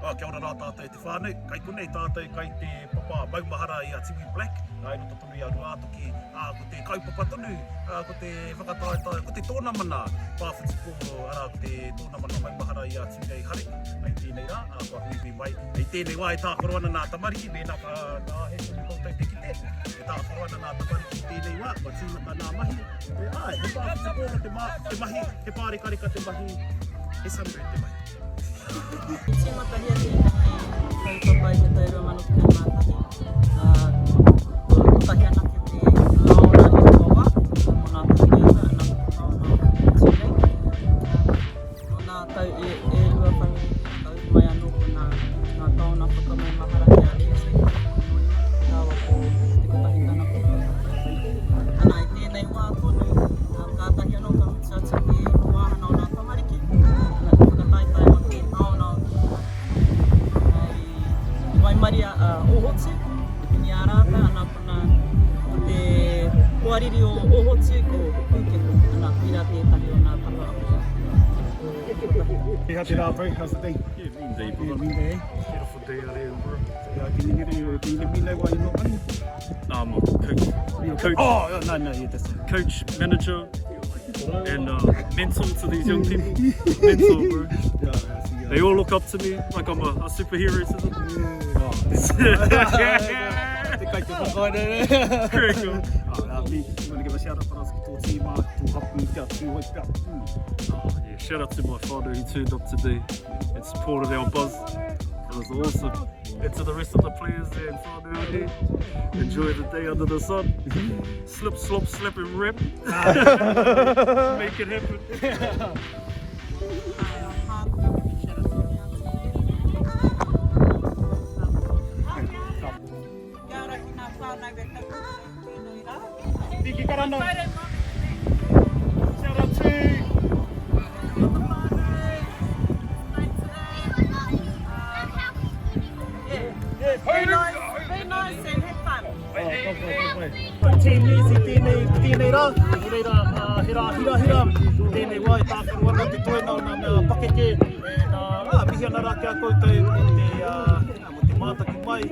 Kia ora rā tātou e te whānau, kai konei tātou kai te papa maumahara i a Tiwi Black, ai no tonu i a Ruatoki, ko te kaupapa tonu, ko te whakataetai, ko te tōna mana, pāwhitiko, ko te tōna mana maumahara i a Tūrei Hare, ai tēnei rā, kua huiwi mai, ai tēnei wā e tākoro ana nā tamariki, mēnā ka nā he tonu koutou te kite, e tākoro ana nā tamariki tēnei wā, kua tīmata nā mahi, he pāwhitiko te mahi, he pārekareka te mahi, he sunburn te mahi. Tīmata hia tēnei, kai papai te tairua manu ki nei mātahi. Tahi ana ki te maora i kua wā, o nā tahianga, ana ki Tūrei. O nā tau e rua whanau, tau mai anō ko nā taona whakamai mahara ki a Hare. Tāwa ko te tahingana ko. Ana i tēnei wā tonu, ka tahi anō ka mutata ki wāhana o nā tamariki. Maria Ohote, ni a rata ana kona te puariri o Ohote ko Pūkeko, ana pira tētahi o nā papa. Hey, bro, how's the day? Yeah, mean day, brother. Yeah, mean day. Beautiful day out here, bro. Can you let me know why you're not running? I'm a coach. You're a coach. Oh, no, yeah, that's it. Coach, manager, and mentor to these young people. Mentor, bro. Yeah. They all look up to me like I'm a superhero to them. Correct. Want to give a shout out for us to team to hapu Yeah, shout out to my father who turned up today and supported our buzz. It was awesome. And to the rest of the players there in Whanau, enjoy the day under the sun. Slip, slop, slap and rip. Make it happen. Tiki karana. Shout out to Very nice and have fun. Team Easy, tēnei rā, hira, tēnei wā e tākaro ana te toenau nā pakeke, e mihi ana rā kia koutou mo te mātaki mai,